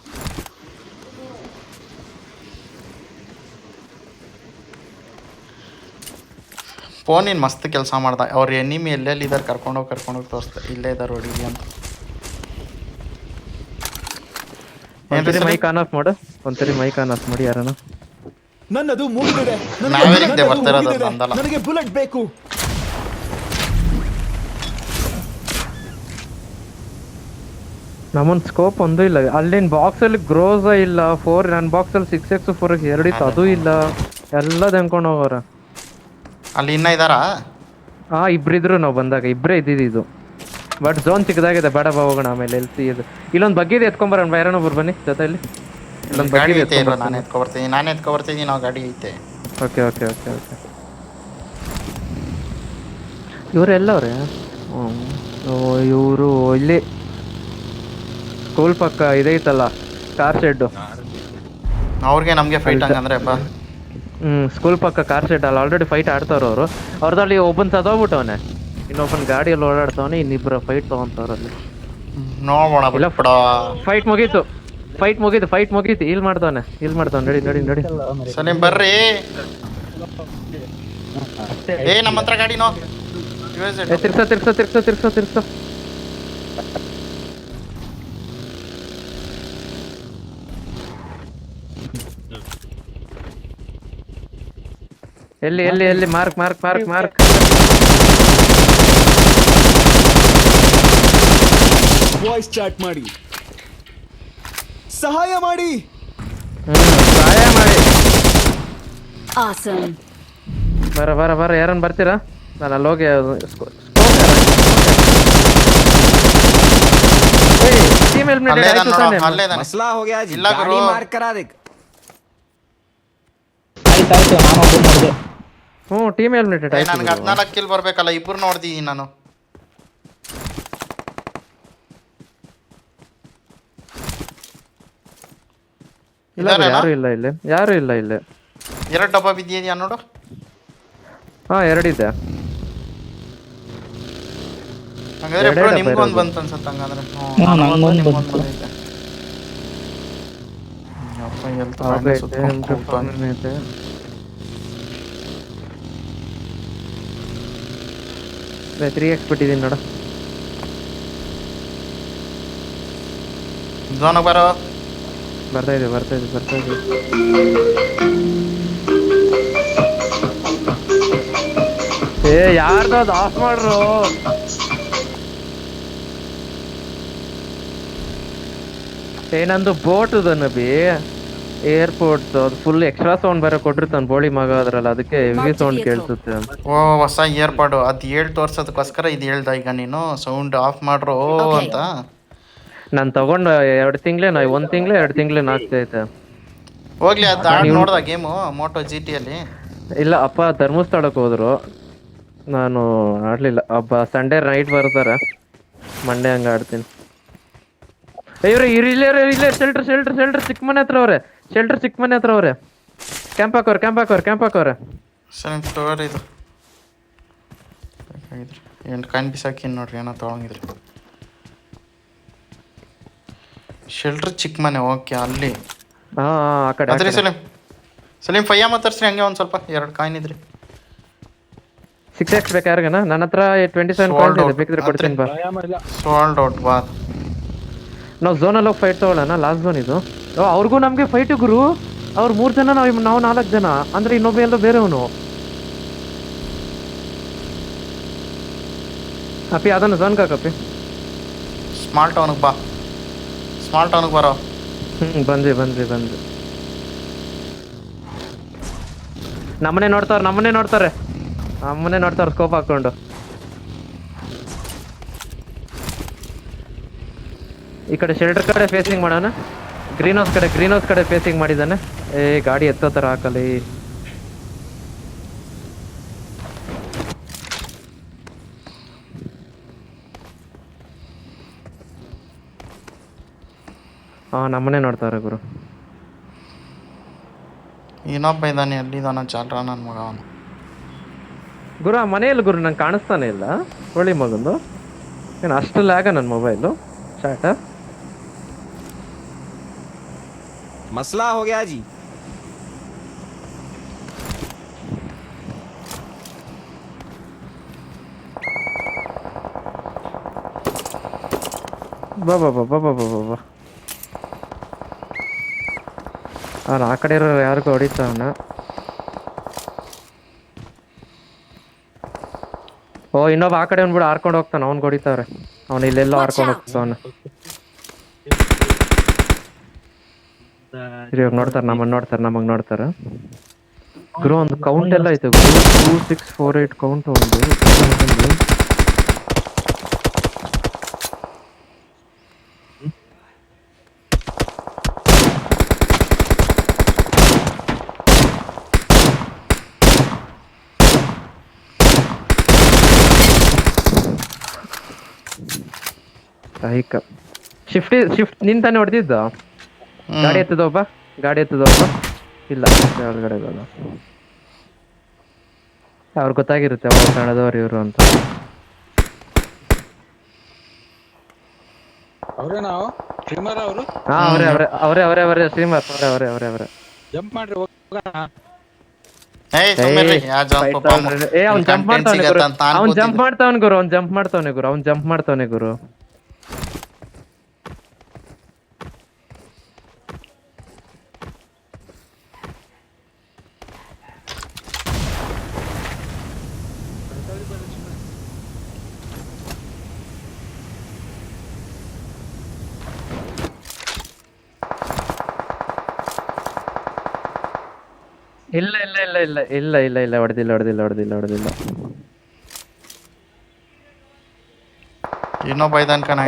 ಫೋನಿನ ಮಸ್ತ್ ಕೆಲಸ ಮಾಡ್ದ. ಅವ್ರ ಎನಿಮಿ ಎಲ್ಲೆಲ್ಲಿ ಇದಾರೆ ಕರ್ಕೊಂಡೋಗಿ ತೋರಿಸ್ತಾರೆ. ಇಲ್ಲೇ ಇದಾರೆ ಹೊಡೀಲಿ ಅಂತ. ಮೈಕ್ ಆನ್ ಆಫ್ ಮಾಡು. ಯಾರನ್ನ. ನನ್ನದು ಮುಗಿದಿದೆ. ನನಗೆ ಬುಲೆಟ್ ಬೇಕು. ನಮ್ಮನ್ ಸ್ಕೋಪ್ ಒಂದು ಇಲ್ಲ. ಅಲ್ಲಿನ ಬಾಕ್ಸ್ ಅಲ್ಲಿ ಗ್ರೋಸ ಇಲ್ಲ. 4 ನನ್ನ ಬಾಕ್ಸ್ ಅಲ್ಲಿ 6x 4x 2 ಇತ್ತು, ಅದು ಇಲ್ಲ. ಎಲ್ಲ ದನ್ಕೊಂಡು ಹೋಗೋರ. ಅಲ್ಲಿ ಇನ್ನ ಇದಾರಾ? ಇಬ್ರಿದ್ರು. ನಾವು ಬಂದಾಗ ಇಬ್ಬರೇ ಇದ್ದಿದ್ದು. ಬಟ್ ಝೋನ್ ಚಿಕ್ಕದಾಗಿದೆ, ಬೇಡ ಬಾ ಹೋಗೋಣ. ಆಮೇಲೆ ಎಲ್ಸಿ ಇದು ಇಲ್ಲೊಂದು ಬಗ್ಗಿದೆ, ಎತ್ಕೊಂಬರೋಣ. ಯಾರನ್ನೊಬ್ರು ಬನ್ನಿ ಜೊತೆಯಲ್ಲಿ. ಇಲ್ಲೊಂದು ಬಗ್ಗಿದೆ, ನಾನು ಎತ್ಕೊಬರ್ತೀನಿ. ನಾವು ಗಾಡಿ ಐತೆ. ಓಕೆ. ಇವರೆಲ್ಲವ್ರೆ? ಇವರು ಇಲ್ಲಿ ಸ್ಕೂಲ್ ಪಕ್ಕ ಇದೈತಲ್ಲ ಕಾರ್ ಶೆಡ್. ಅವ್ರಿಗೆ ನಮಗೆ ಫೈಟ್ ಹಂಗಂದ್ರೆ ಸ್ಕೂಲ್ ಪಕ್ಕ ಕಾರ್ ಶೆಡ್ ಅಲ್ಲಿ ಆಲ್ರೆಡಿ ಫೈಟ್ ಆಡ್ತಾರ ಅವರು. ಅವ್ರದಲ್ಲಿ ಒಬ್ಬನ್ ಸದೋಗ್ಬಿಟ್ಟವನೆ, ಇನ್ನೊಬ್ಬನ್ ಗಾಡಿಯಲ್ಲಿ ಓಡಾಡ್ತವನೆ, ಇನ್ನಿಬ್ಬರ ಫೈಟ್ ತಗೊಂತವ್ರಲ್ಲಿ. ನೋಡೋಣ. ಫೈಟ್ ಮುಗೀತು. ಹೀಲ್ ಮಾಡ್ತಾವನೆ. ನಡಿ. ಸಲೀಂ ಬರ್ರಿ. ನಮ್ಮ ಹತ್ರ ಗಾಡಿನೋ. ತಿರ್ಸ. ಎಲ್ಲಿ ಮಾರ್ಕ್. ವಾಯ್ಸ್ ಚಾಟ್ ಮಾಡಿ, ಸಹಾಯ ಮಾಡಿ. Awesome. ಬರ ಯಾರನ್ನ ಬರ್ತೀರಾ? ನಾನು ಅಲ್ಲಿ ಹೋಗಿ मसला हो गया जी, गाड़ी मार करा दे. ಆಯ್ತು ನಾನು ಒಬ್ಬ ಮಾಡಿದೆ. ಟೀಮ್ ಎಲಿಮಿನೇಟೆಡ್ ಆಯ್ತು ನನಗೆ 14 ಕಿಲ್ ಬರ್ಬೇಕಲ್ಲ, ಇಬ್ರು ನೋಡ್ದಿದ್ದೀನಿ ನಾನು. ಇಲ್ಲ ಯಾರು ಇಲ್ಲ ಇಲ್ಲಿ, ಯಾರು ಇಲ್ಲ ಇಲ್ಲಿ. 2 ಡಬ್ಬ ಬಿದ್ದಿದ್ಯಾ ನೋಡು. ಹಾ 2 ಇದೆ. ಹಂಗಾದ್ರೆ ಬ್ರೋ ನಿಮ್ಗೂ ಒಂದು ಬಂತು ಅನ್ಸುತ್ತೆ ಹಂಗಂದ್ರೆ. ನಂಗೊಂದು ಬಂತು. ಅಪ್ಪ ಎಲ್ಲಿ ಐತೆ 3x ಬಿಟ್ಟಿದ್ದೀನಿ ನೋಡು. ಝೋನ್ ಬರೋ ಬರ್ತಾ ಇದೆ. ಯಾರ್ದು ಅದು ಆಫ್ ಮಾಡ್ರು. ನಂದು ಬೋಟ್ ನಬಿ ಏರ್ಪೋರ್ಟ್ ಅದು ಫುಲ್ ಎಕ್ಸ್ಟ್ರಾ ಸೌಂಡ್ ಬೇರೆ ಕೊಟ್ಟಿರ್ತಾನೆ ಬೋಳಿ ಮಗ ಅದ್ರಲ್ಲ, ಅದಕ್ಕೆ ಹೆವಿ ಸೌಂಡ್ ಕೇಳಿಸುತ್ತೆ. ಓ ಹೊಸ ಇಯರ್ಪಾಡು ಅದು ಹೇಳ್ ತೋರ್ಸೋದಕ್ಕೋಸ್ಕರ ಇದು ಹೇಳ್ದ ಈಗ ನೀನು ಸೌಂಡ್ ಆಫ್ ಮಾಡ್ರು ಅಂತ. ನಾನು ತಗೊಂಡು 2 ತಿಂಗಳೇ 1 ತಿಂಗಳೇ 2 ತಿಂಗಳೇ ಆಗ್ತೈತೆ. ಹೋಗ್ಲಿ ಅದು ಆಡ್ ನೋಡ್ದ ಗೇಮು ಮೋಟೋ GT ಇಲ್ಲ ಅಪ್ಪ ಧರ್ಮಸ್ಥಳಕ್ಕೆ ಹೋದ್ರು, ನಾನು ಆಡ್ಲಿಲ್ಲ. ಹಬ್ಬ ಸಂಡೇ ನೈಟ್ ಬರ್ತಾರೆ, ಮಂಡೇ ಹಂಗ ಆಡ್ತೀನಿ. ಇವ್ರು ಇಲ್ಲೇ ಶೆಲ್ಟರ್ ಚಿಕ್ಕ ಮನೆ ಹತ್ರ ಅವ್ರೆ. ಚಿಕ್ಕ ಮನೆ ಹತ್ರ ಅವ್ರೆ. ಕ್ಯಾಂಪ್ ಹಾಕೋರೆ. ಸರಿ ತಗೋರಿ ಇದು ಬೇಕಾಗಿದ್ರಿ 8 ಕಾಯಿನ್ ಬಿಸಾಕಿ ನೋಡ್ರಿ ಏನೋ ತೊಗೊಂಡಿದ್ರಿ. ಶೆಲ್ಟರ್ ಚಿಕ್ಕ ಮನೆ, ಓಕೆ ಅಲ್ಲಿ. ಹಾ ಆ ಕಡೆ ಅದ್ರಿ ಸಲೀಂ ಫಯ್ಯ ಮಾತಾಡ್ಸ್ರಿ ಹಂಗೆ ಒಂದು ಸ್ವಲ್ಪ 2 ಕಾಯಿನ್ ಇದ್ರಿ. 6x ಬೇಕಾ ಯಾರಿಗನ? ನನ್ನ ಹತ್ರ 27 ಕಾಯಿನ್ ಇದೆ, ಬೇಕಿದ್ರೆ ಕೊಡ್ತೀನಿ ಬಾ. ಸೋಲ್ಡ್ ಔಟ್ ಬಾ. ನಾವು ಝೋನಲ್ಲಿ ಹೋಗಿ ಫೈಟ್ ತಗೊಳ್ಳೋಣ, ಲಾಸ್ಟ್ ಝೋನ್ ಇದು. ಅವ್ರಿಗೂ ನಮಗೆ ಫೈಟ್ ಗುರು. ಅವ್ರು 3 ಜನ, ನಾವು 4 ಜನ, ಅಂದ್ರೆ ಇನ್ನೊಬ್ಬ ಎಲ್ಲೋ ಬೇರೆಯವನು. ಅಪ್ಪಿ ಅದನ್ನು ಝೋನ್ಗೆ ಹಾಕಪ್ಪಿ. ಸ್ಮಾಲ್ ಟೌನ್ಗೆ ಬರೋ. ಬಂದ್ವಿ. ನಮ್ಮನೆ ನೋಡ್ತಾರೆ ಸ್ಕೋಪ್ ಹಾಕೊಂಡು. ಈ ಕಡೆ ಶೆಲ್ಟರ್ ಕಡೆ ಫೇಸಿಂಗ್ ಮಾಡೋಣ. ಗ್ರೀನ್ ಹೌಸ್ ಕಡೆ ಫೇಸಿಂಗ್ ಮಾಡಿದ್ದಾನೆ. ಗಾಡಿ ಎತ್ತೋ ಥರ ಹಾಕಲಿ. ನಮ್ಮನೆ ನೋಡ್ತಾರೆ ಗುರು. ಇನ್ನೊಬ್ಬ ಇದ್ದಾನೆ, ಎಲ್ಲಿದ್ದಾನ ಚಾಲ್ರ ನನ್ನ ಮಗ ಅವನು. ಗುರು ಆ ಮನೆಯಲ್ಲಿ ಗುರು ನಂಗೆ ಕಾಣಿಸ್ತಾನೆ ಇಲ್ಲ. ಒಳ್ಳೆ ಮಗಂದು ಏನು ಅಷ್ಟು ಲ್ಯಾಗ ನನ್ನ ಮೊಬೈಲು ಚಾಟ. मसला हो गया जी. ಬಾ ಅವ್ನು ಆ ಕಡೆ ಇರೋ ಯಾರಿಗೂ ಹೊಡಿತಾವನ. ಇನ್ನೊಬ್ಬ ಆ ಕಡೆ ಬಿಡು ಹಾರ್ಕೊಂಡು ಹೋಗ್ತಾನೆ, ಅವ್ನಿಗೆ ಹೊಡಿತಾವ್ರೆ. ಅವ್ನು ಇಲ್ಲೆಲ್ಲೋ ಹಾರ್ಕೊಂಡು ಹೋಗ್ತಾವನ. ಇವಾಗ ನೋಡ್ತಾರೆ, ನಮಗ್ ನೋಡ್ತಾರೆ. ಗುರು ಒಂದು ಕೌಂಟ್ ಎಲ್ಲ ಐತೆ ಗುರು. 2648 ಕೌಂಟ್ ಒಂದು. ಶಿಫ್ಟ್ ನಿನ್ ತಾನೇ ಹೊಡೆದಿದ್ದ. ಗಾಡಿ ಎತ್ತದೊಬ್ಬ ಇಲ್ಲ ಒಳಗಡೆ ಇರೋದು. ಅವ್ರಿಗೆ ಗೊತ್ತಾಗಿರುತ್ತೆ ಕಣದವ್ರು ಇವರು ಅಂತ. ಅವರೇ ಶ್ರೀಮತ್ ಅವರೇ ಜಂಪ್ ಮಾಡ್ರಿ ಹೋಗೋಣ. ಅವ್ನು ಜಂಪ್ ಮಾಡ್ತಾವನೆ ಗುರು. ಇಲ್ಲ ಹೊಡೆದಿಲ್ಲ. ಇನ್ನೊಬ್ಬ ಇದ್ದಾನೆ ಕಣ.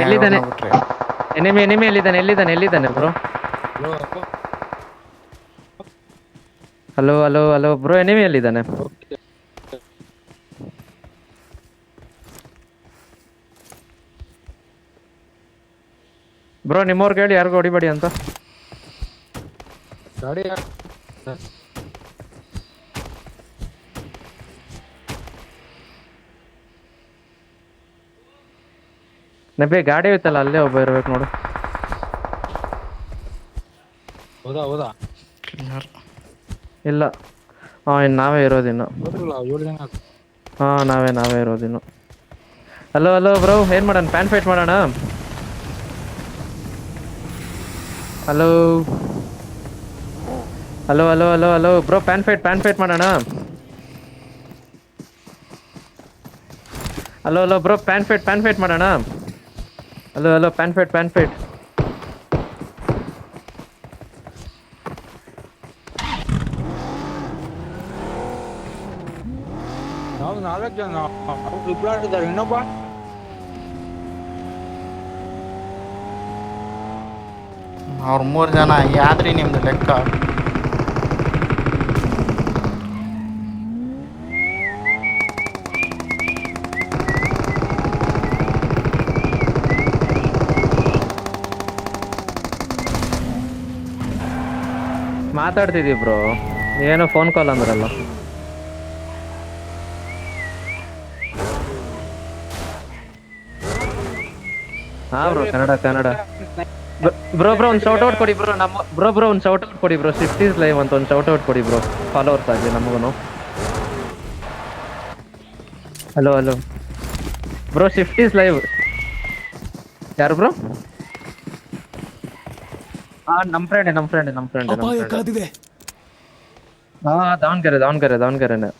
ಎನಿಮಿ ಎಲ್ಲಿದ್ದಾನೆ ಬ್ರೋ? ಹಲೋ ಬ್ರೋ, ಎನಿಮಿ ಎಲ್ಲಿದ್ದಾನೆ? ಬ್ರೋ ನಿಮ್ಮವ್ರಿಗೆ ಹೇಳಿ ಯಾರಿಗೂ ಹೊಡಿಬೇಡಿ ಅಂತ. ಗಾಡಿ ನಬಿ ಗಾಡಿ ಐತಲ್ಲ ಅಲ್ಲೇ ಒಬ್ಬ ಇರ್ಬೇಕು ನೋಡು. ಹೌದಾ ಕ್ಲಿಯರ್. ಇಲ್ಲ ಇನ್ನು ನಾವೇ ಇರೋದಿನ್ನು. ಹೋದ್ರಲ್ಲ 7 ಜನ. ನಾವೇ ಇರೋದಿನ್ನು. ಹಲೋ ಬ್ರೋ ಏನ್ ಮಾಡೋಣ? ಪ್ಯಾನ್ ಫೈಟ್ ಮಾಡೋಣ. ಹಲೋ ಬ್ರೋ ಪ್ಯಾನ್ ಫೈಟ್ ಮಾಡೋಣ. ಹಲೋ ಬ್ರೋ ಪ್ಯಾನ್ ಫೈಟ್ ಮಾಡೋಣ. Hello PAN fight. ನಾವು 4 ಜನ ಇಬ್ರು ಆಡಿದ್ದಾರೆ, ಇನ್ನೊಬ್ಬ ಅವ್ರು 3 ಜನ. ಯಾದ್ರಿ ನಿಮ್ದು ಲೆಕ್ಕ? ಮಾತಾಡ್ತಿದೀವಿ ಬ್ರೋ, ಏನೋ ಫೋನ್ ಕಾಲ್ ಅಂದ್ರಲ್ಲ. ಹಾ ಬ್ರೋ ಕನ್ನಡ. ಬ್ರೋ ಒಂದು ಶೌಟ್ ಔಟ್ ಕೊಡಿ ಬ್ರೋ. ಬ್ರೋ ಒಂದು ಶೌಟ್ ಔಟ್ ಕೊಡಿ ಬ್ರೋ. 60s ಲೈವ್ ಅಂತ ಒಂದು ಶೌಟ್ ಔಟ್ ಕೊಡಿ ಬ್ರೋ, ಫಾಲೋವರ್ಸ್ ಆಗಿ ನಮಗೂ. Hello bro 60s live. ಯಾರು ಬ್ರೋ? ನಮ್ಮ ಫ್ರೆಂಡ್. ದಾವಣಗೆರೆನೆ.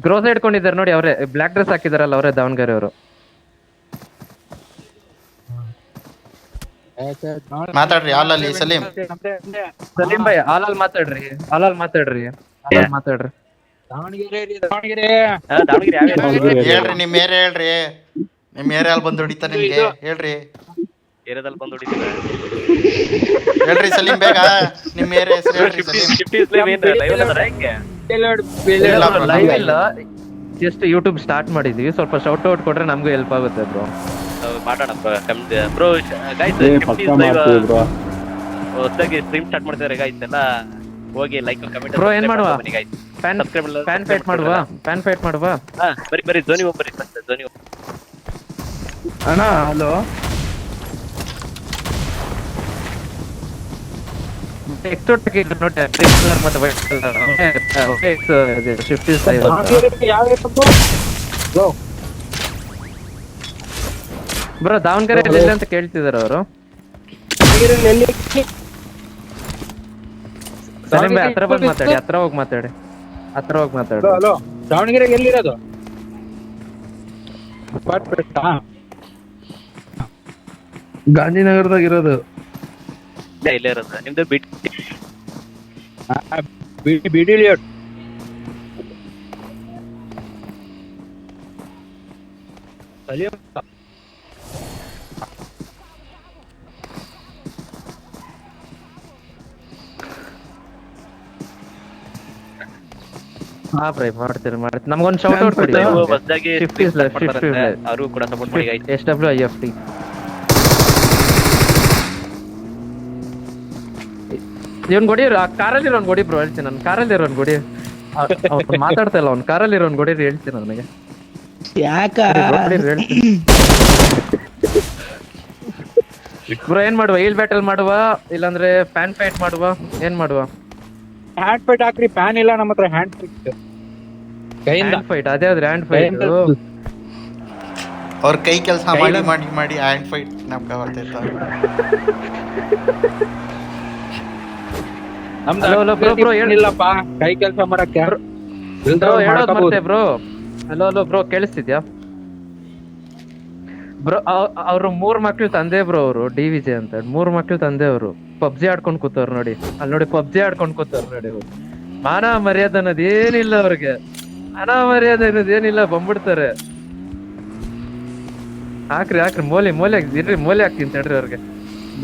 ಗ್ರೋಸ್ ಇಟ್ಕೊಂಡಿದ್ದಾರೆ ನೋಡಿ, ಅವರೇ ಬ್ಲಾಕ್ ಡ್ರೆಸ್ ಹಾಕಿದಾರಲ್ಲ, ಅವರೇ ದಾವಣಗೆರೆ ಅವರು. ಮಾತಾಡ್ರಿ ಹಾಲಲ್ಲಿ ಸಲೀಂ. ಸಲೀಂ ಭಾಯ್ ಹಾಲಲ್ಲಿ ಮಾತಾಡ್ರಿ. ದಾವಣಗೆರೆ ಹೇಳ್ರಿ ನಿಮ್ಮ ಏರಿಯಾ ಹೇಳ್ರಿ. ನಿಮ್ಮ ಏರಿಯಲ್ಲಿ ಬಂದು ಹೊಡಿತಾ ನಿಮ್ಗೆ ಹೇಳ್ರಿ. ಏರಿಯಾದಲ್ಲಿ ಬಂದು ಹೊಡಿತಿದ್ದಾರೆ. ಹೇಳ್ರಿ ಸಲೀಂ ಬೇಗ ನಿಮ್ಮ ಏರಿಯಾ ಹೆಸರು ಹೇಳ್ರಿ ಸಲೀಂ. ಲೈವ್ ಇಲ್ಲ, ಜಸ್ಟ್ ಯೂಟ್ಯೂಬ್ ಸ್ಟಾರ್ಟ್ ಮಾಡಿದೀವಿ. ಸ್ವಲ್ಪ ಶೌಟ್ ಔಟ್ ಕೊಟ್ರೆ ನಮಗೂ ಹೆಲ್ಪ್ ಆಗುತ್ತೆ ಬ್ರೋ. ಮಾಡೋಣ ಬ್ರೋ. ಗೈಸ್ ಹೊಸದಾಗಿ ಸ್ಟ್ರೀಮ್ ಸ್ಟಾರ್ಟ್ ಮಾಡ್ತಿದ್ದಾರೆ ಗೈಸ್, ಎಲ್ಲ ಹೋಗಿ ಲೈಕ್ ಕಮೆಂಟ್. ಬ್ರೋ ಏನ್ ಮಾಡುವ? ಪ್ಯಾನ್ ಫೈಟ್ ಮಾಡುವ. ಬರಿ ಧ್ವನಿ ಒಬ್ಬರಿ ಧ್ವನಿ ಅಣ್ಣ. ಹಲೋ ಬ್ರೋ ದಾವಣಗೆರೆ ಅಂತ ಕೇಳ್ತಿದಾರ ಅವರು. ಹತ್ರ ಬಂದು ಮಾತಾಡಿ. ಹತ್ರ ಹೋಗಿ ಮಾತಾಡಿ. ಹಲೋ, ದಾವಣಗೆರೆಗೆ ಎಲ್ಲಿರೋದು? ಗಾಂಧಿನಗರದಾಗ ಇರೋದು. ಇಲ್ಲೇ ಇರೋದು ನಿಮ್ದು ಬಿಡಿ ಲೇಔಟ್. ಹಾ ಪ್ರೈ ಮಾಡ್ತೀರಿ. ನಮ್ಗೊಂದು ಶೌಟ್ ಔಟ್ ಕೊಡಿ. ಹೊಸದಾಗಿ ಅವರು ಕೂಡ ಸಪೋರ್ಟ್ ಮಾಡಿ ಗೈಸ್. SWIFT ಇವನ್ ಕೊಡಿ. ಕಾರಲ್ಲಿ ಇರೋನ್ ಕೊಡಿ ಬ್ರೋ, ಹೇಳ್ತೀನಿ ನಾನು. ಕಾರಲ್ಲಿ ಇರೋನ್ ಕೊಡಿ. ಮಾತಾಡ್ತಾ ಇಲ್ಲ ಅವ್ನು. ಕಾರಲ್ಲಿ ಇರೋನ್ ಕೊಡಿ ಹೇಳ್ತೀನಿ ನನಗೆ. ಯಾಕ ಬ್ರೋ ಏನ್ ಮಾಡುವ? ಈಲ್ ಬ್ಯಾಟಲ್ ಮಾಡುವ ಇಲ್ಲಾಂದ್ರೆ ಫ್ಯಾನ್ ಫೈಟ್ ಮಾಡುವ? ಏನ್ ಮಾಡುವ? ಹ್ಯಾಂಡ್ ಫೈಟ್ ಹಾಕ್ರಿ. ಪ್ಯಾನ್ ಇಲ್ಲ ನಮ್ಮ ಹತ್ರ. ಹ್ಯಾಂಡ್ ಫೈಟ್ ಅದೇ ಆದ್ರೆ ಹ್ಯಾಂಡ್ ಫೈಟ್. ಅವ್ರ ಕೈ ಕೆಲಸ ಮಾಡಿ ಹ್ಯಾಂಡ್ ಫೈಟ್ ನಮ್ಗೆ ಬರ್ತೈತ. ಇಲ್ಲಪ್ಪ ಕೈ ಕೆಲಸ ಮಾಡಕ್ಕೆ. ಬ್ರೋ ಹಲೋ ಬ್ರೋ ಕೇಳಿಸ್ತಿದ್ಯಾ ಬ್ರೋ? ಅವ್ರು 3 ಮಕ್ಳು ತಂದೆ ಬ್ರೋ. ಅವರು DVJ ಅಂತ 3 ಮಕ್ಳು ತಂದೆ. ಅವರು ಪಬ್ಜಿ ಆಡ್ಕೊಂಡ್ ಕೂತವ್ರು ನೋಡಿ. ಅಲ್ಲಿ ನೋಡಿ ಪಬ್ಜಿ ಆಡ್ಕೊಂಡ್ ಕೂತವ್ರು ನೋಡಿ. ಅವ್ರು ಮಾನ ಮರ್ಯಾದೆ ಅನ್ನೋದು ಏನಿಲ್ಲ ಅವ್ರಿಗೆ. ಮಾನ ಮರ್ಯಾದೆ ಅನ್ನೋದು ಏನಿಲ್ಲ, ಬಂದ್ಬಿಡ್ತಾರೆ. ಹಾಕ್ರಿ ಮೋಲಿ ಇರ್ರಿ. ಮೋಲಿ ಹಾಕ್ತೀನಿ ತಡ್ರಿ ಅವ್ರಿಗೆ.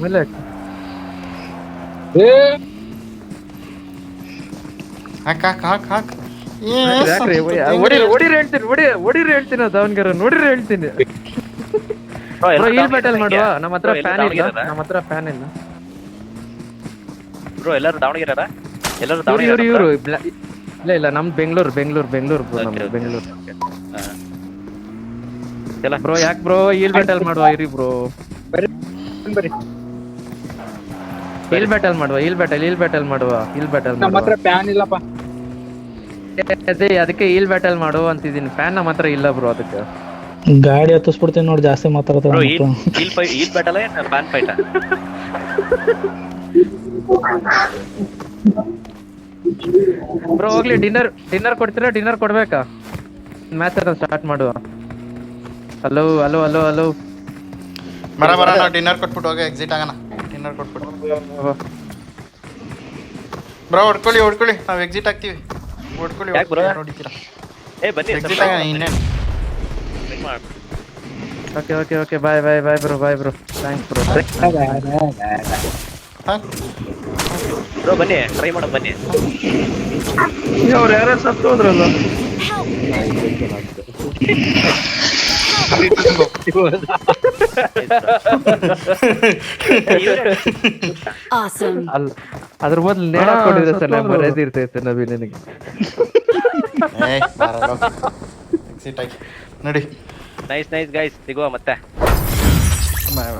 ಮೋಲಿ ಹಾಕಿ. ಹಾಕ್ ಹೊಡಿರಿ ಹೇಳ್ತೀನಿ. ದಾವಣಗೆರೆ ನೋಡಿರಿ ಹೇಳ್ತೀನಿ. ಬ್ರೋ ಇಲ್ಲಿ ಬ್ಯಾಟಲ್ ಮಾಡುವ. ನಮ್ಮ ಹತ್ರ Bro, ಫ್ಯಾನ್ ಇಲ್ಲ, ದಾವಣಗೆರೆನಾ? ನಮ್ಮ ಹತ್ರ ಫ್ಯಾನ್ ಇಲ್ಲ. ಬ್ರೋ ಎಲ್ಲರೂ ದಾವಣಗೆರೆ ಎಲ್ಲರೂ ಇವ್ರು ದಾವಣಗೆರೆ ಇವ್ರು ಇಲ್ಲ ಇಲ್ಲ ನಮ್ದು ಬೆಂಗಳೂರು bro, ನಮ್ದು ಬೆಂಗಳೂರು. ಬ್ರೋ ಯಾಕೆ ಬ್ರೋ ಇಲ್ಲಿ ಬ್ಯಾಟಲ್ ಮಾಡುವ ಇರಿ ಬ್ರೋ. ಬರ್ರಿ ಇಲ್ಲಿ ಬ್ಯಾಟಲ್ ಮಾಡುವ, ಇಲ್ಲಿ ಬ್ಯಾಟಲ್ ನಮ್ಮ ಹತ್ರ ಪ್ಯಾನ್ ಇಲ್ಲಪ್ಪ. ಅದಕ್ಕೆ ಇಲ್ಲಿ ಬ್ಯಾಟಲ್ ಮಾಡುವ ಅಂತಿದ್ದೀನಿ. ಫ್ಯಾನ್ ನಮ್ಮ ಹತ್ರ ಇಲ್ಲ ಬ್ರೋ, ಅದಕ್ಕೆ. ಗಾಡಿ ಹತ್ತಿಸ್ಬಿಡ್ತೀನಿ ನೋಡಿ, ಜಾಸ್ತಿ ಮಾತಾಡ್ತಾರೆ ಬ್ರೋ ಮಕ್ಳು. ಈಲ್ ಬ್ಯಾಟಲ್ ಫ್ಯಾನ್ ಫೈಟ್. ಬ್ರೋ ಹೋಗ್ಲಿ, ಡಿನ್ನರ್ ಕೊಡ್ತೀರಾ? ಡಿನ್ನರ್ ಕೊಡ್ಬೇಕಾ? ಮ್ಯಾಚ್ ಸ್ಟಾರ್ಟ್ ಮಾಡುವ. ಹಲೋ ಬರ ನಾವು ಡಿನ್ನರ್ ಕೊಟ್ಬಿಟ್ಟು ಹೋಗಿ ಎಕ್ಸಿಟ್ ಆಗೋಣ. ಡಿನ್ನರ್ ಕೊಟ್ಬಿಟ್ಟು ಬ್ರೋ ಹೊಡ್ಕೊಳ್ಳಿ, ನಾವು ಎಕ್ಸಿಟ್ ಆಗ್ತೀವಿ. ಹೊಡ್ಕೊಳ್ಳಿ, ಯಾಕ್ bro? ನೋಡಿತೀರಾ? ಏ ಬನ್ನಿ ಎಕ್ಸಿಟ್ ಆಗೋಣ ಇನ್ನೇನು. Okay bye bro. Thanks bro. ಹಾಂ ಬ್ರೋ ಬನ್ನಿ, ಟ್ರೈ ಮಾಡೋಣ ಬನ್ನಿ. ಅವ್ರು ಯಾರು ಸತ್ತು ಹೋದ್ರಲ್ಲ. Awesome. ಅದ್ರ ಮೊದ್ಲು ನೇಣ ಹಾಕೊಂಡಿದ್ರೆ ಸರ್ ಬರೆದಿರ್ತೈತೆ ನವೀನ್ ನನಗೆ. ಎಕ್ಸಿಟ್ ಆಗಿ ನಡಿ. ನೈಸ್ ಗೈಸ್, ಸಿಗುವ ಮತ್ತೆ. ಬಾಯ್.